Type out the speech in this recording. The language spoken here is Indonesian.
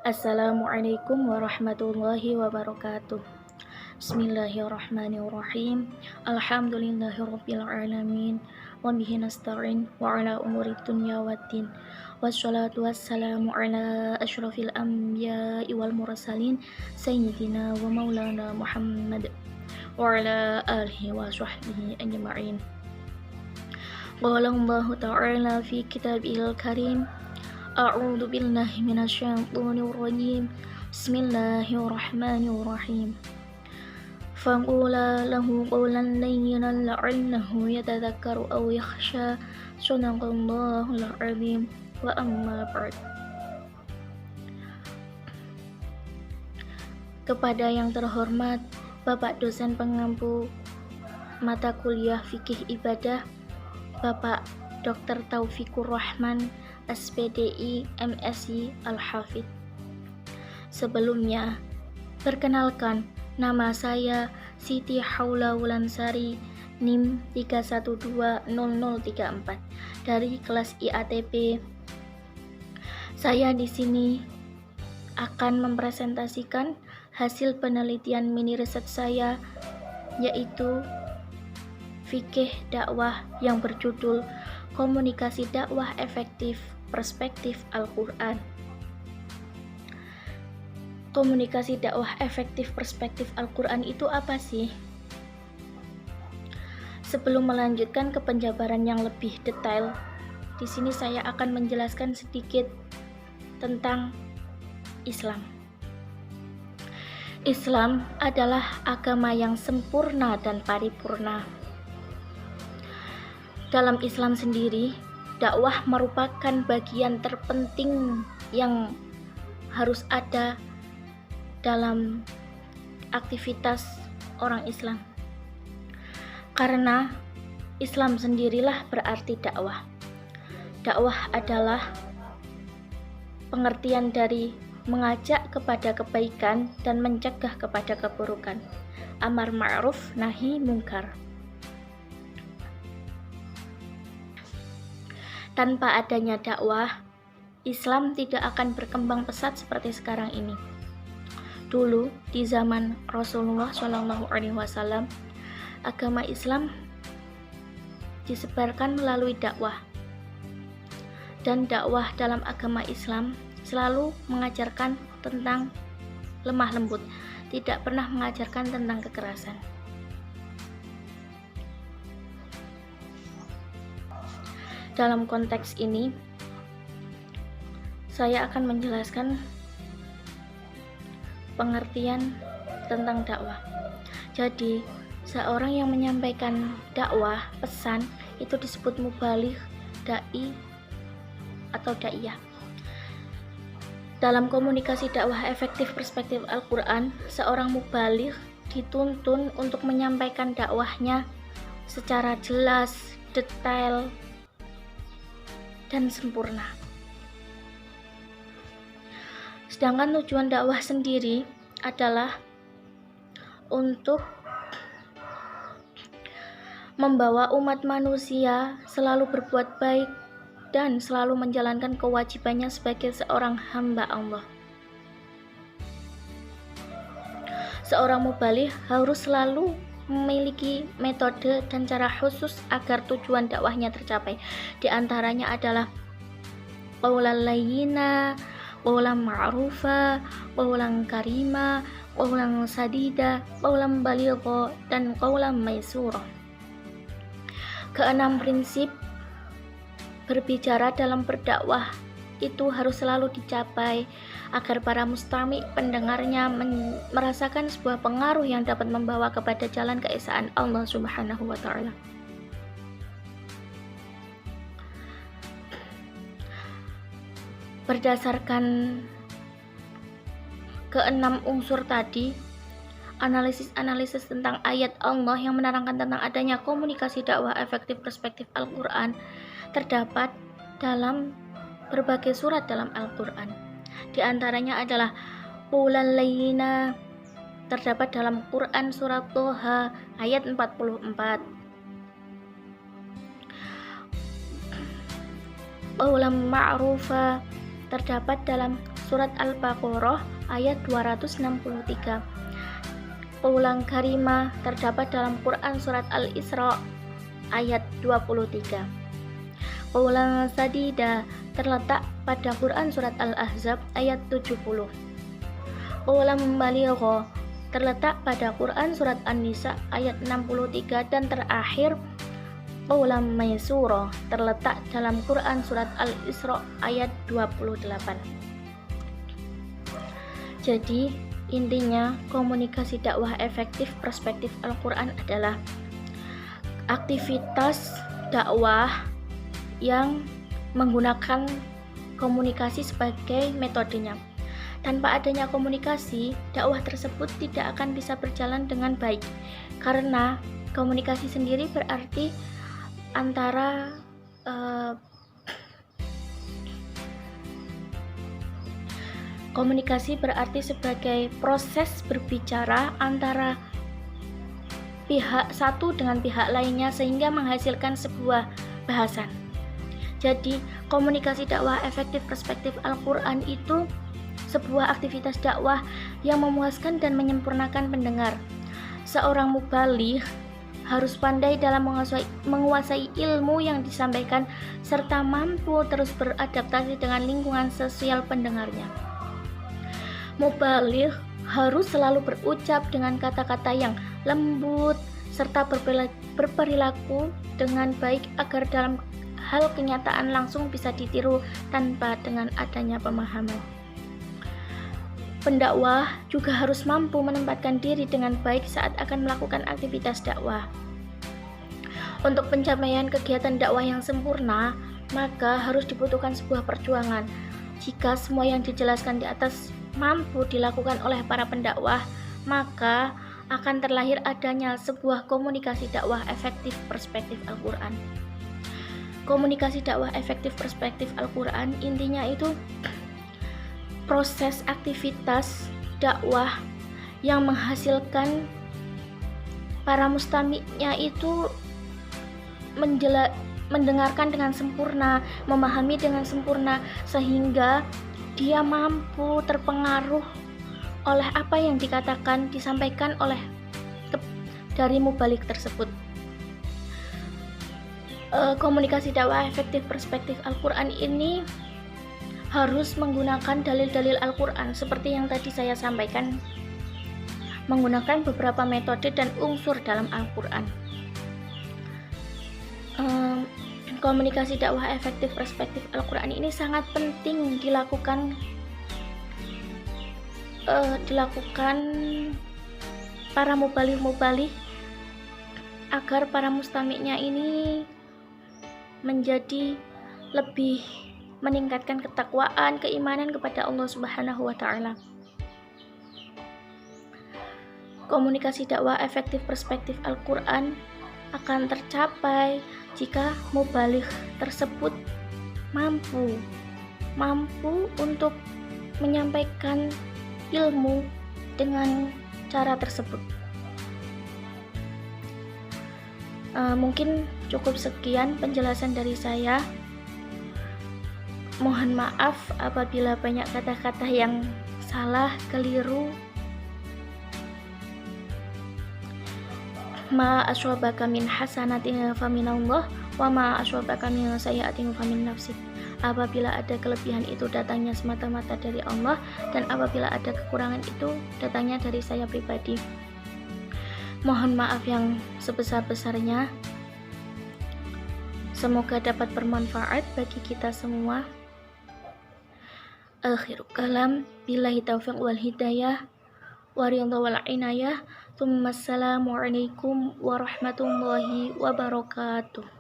Assalamualaikum warahmatullahi wabarakatuh. Bismillahirrahmanirrahim. Alhamdulillahirabbil alamin. Wa bihi nasta'in wa ala umuri dunya waddin. Wassalatu wassalamu ala asyrafil anbiya'i wal mursalin sayyidina wa maulana Muhammad wa ala alihi wa sahbihi ajma'in. Qala Allah ta'ala fi kitabil karim. A'udzu billahi minasyaitonir rajim. Bismillahirrahmanirrahim. Faqula lahu qawlan layyinan la'allahu yatadhakkaru aw yakhsha. Shadaqallahul azim. Wa amma ba'd. Kepada yang terhormat Bapak dosen pengampu mata kuliah fikih ibadah, Bapak Dr. Taufikur Rahman, SPDI MSI Al-Hafidh. Sebelumnya, perkenalkan, nama saya Siti Haula Wulansari, NIM 3120034 dari kelas IATP. Saya di sini akan mempresentasikan hasil penelitian mini riset saya, yaitu fikih dakwah yang berjudul Komunikasi Dakwah Efektif Perspektif Al-Quran. Komunikasi dakwah efektif perspektif Al-Quran itu apa sih? Sebelum melanjutkan ke penjabaran yang lebih detail, di sini saya akan menjelaskan sedikit tentang Islam. Islam adalah agama yang sempurna dan paripurna. Dalam Islam sendiri, dakwah merupakan bagian terpenting yang harus ada dalam aktivitas orang Islam. Karena Islam sendirilah berarti dakwah. Dakwah adalah pengertian dari mengajak kepada kebaikan dan mencegah kepada keburukan. Amar ma'ruf nahi mungkar. Tanpa adanya dakwah, Islam tidak akan berkembang pesat seperti sekarang ini. Dulu, di zaman Rasulullah SAW, agama Islam disebarkan melalui dakwah. Dan dakwah dalam agama Islam selalu mengajarkan tentang lemah lembut, tidak pernah mengajarkan tentang kekerasan. Dalam konteks ini, saya akan menjelaskan pengertian tentang dakwah. Jadi, seorang yang menyampaikan dakwah, pesan, itu disebut mubaligh, dai, atau daiyah. Dalam komunikasi dakwah efektif perspektif Al-Quran, seorang mubaligh dituntun untuk menyampaikan dakwahnya secara jelas, detail, dan sempurna. Sedangkan tujuan dakwah sendiri adalah untuk membawa umat manusia selalu berbuat baik dan selalu menjalankan kewajibannya sebagai seorang hamba Allah. Seorang mubaligh harus selalu memiliki metode dan cara khusus agar tujuan dakwahnya tercapai. Di antaranya adalah qaulan layyina, qaulan ma'rufa, qaulan karima, qaulan sadida, qaulan baligha, dan qaulan maisura. Keenam prinsip berbicara dalam berdakwah itu harus selalu dicapai agar para mustami' pendengarnya merasakan sebuah pengaruh yang dapat membawa kepada jalan keesaan Allah Subhanahu wa ta'ala. Berdasarkan keenam unsur tadi, analisis tentang ayat Allah yang menerangkan tentang adanya komunikasi dakwah efektif perspektif Al-Quran terdapat dalam berbagai surat dalam Al-Quran. Di antaranya adalah qaulan layyina, terdapat dalam Quran surat Toha ayat 44. Qaulan ma'rufa terdapat dalam surat Al-Baqarah ayat 263. Qaulan karima terdapat dalam Quran surat Al-Isra ayat 23. Qaulan sadida terletak pada Quran surat Al-Ahzab ayat 70. Qaulan baligha terletak pada Quran surat An-Nisa ayat 63, dan terakhir qaulan maysura terletak dalam Quran surat Al-Isra ayat 28. Jadi intinya, komunikasi dakwah efektif perspektif Al-Quran adalah aktivitas dakwah yang menggunakan komunikasi sebagai metodenya. Tanpa adanya komunikasi, dakwah tersebut tidak akan bisa berjalan dengan baik, karena komunikasi sendiri berarti antara komunikasi berarti sebagai proses berbicara antara pihak satu dengan pihak lainnya sehingga menghasilkan sebuah bahasan. Jadi, komunikasi dakwah efektif perspektif Al-Quran itu sebuah aktivitas dakwah yang memuaskan dan menyempurnakan pendengar. Seorang mubaligh harus pandai dalam menguasai ilmu yang disampaikan serta mampu terus beradaptasi dengan lingkungan sosial pendengarnya. Mubaligh harus selalu berucap dengan kata-kata yang lembut serta berperilaku dengan baik agar dalam hal kenyataan langsung bisa ditiru tanpa dengan adanya pemahaman. Pendakwah juga harus mampu menempatkan diri dengan baik saat akan melakukan aktivitas dakwah. Untuk pencapaian kegiatan dakwah yang sempurna, maka harus dibutuhkan sebuah perjuangan. Jika semua yang dijelaskan di atas mampu dilakukan oleh para pendakwah, maka akan terlahir adanya sebuah komunikasi dakwah efektif perspektif Al-Quran. Komunikasi dakwah efektif perspektif Al-Quran intinya itu proses aktivitas dakwah yang menghasilkan para mustami'nya itu mendengarkan dengan sempurna, memahami dengan sempurna, sehingga dia mampu terpengaruh oleh apa yang dikatakan, disampaikan oleh dari mubaligh tersebut. Komunikasi dakwah efektif perspektif Al-Quran ini harus menggunakan dalil-dalil Al-Quran seperti yang tadi saya sampaikan, menggunakan beberapa metode dan unsur dalam Al-Quran. Komunikasi dakwah efektif perspektif Al-Quran ini sangat penting dilakukan para mubaligh agar para mustami'nya ini menjadi lebih meningkatkan ketakwaan, keimanan kepada Allah Subhanahu wa Ta'ala. Komunikasi dakwah efektif perspektif Al-Quran akan tercapai jika mubaligh tersebut mampu untuk menyampaikan ilmu dengan cara tersebut. Mungkin cukup sekian penjelasan dari saya. Mohon maaf apabila banyak kata-kata yang salah, keliru. Ma aswabaka min hasanatin faminallah wa ma aswabaka min sayyi'atin famin nafsik. Apabila ada kelebihan itu datangnya semata-mata dari Allah, dan apabila ada kekurangan itu datangnya dari saya pribadi. Mohon maaf yang sebesar-besarnya. Semoga dapat bermanfaat bagi kita semua. Akhirul kalam, billahi taufiq wal hidayah, wa ridha wal inayah. Assalamualaikum warahmatullahi wabarakatuh.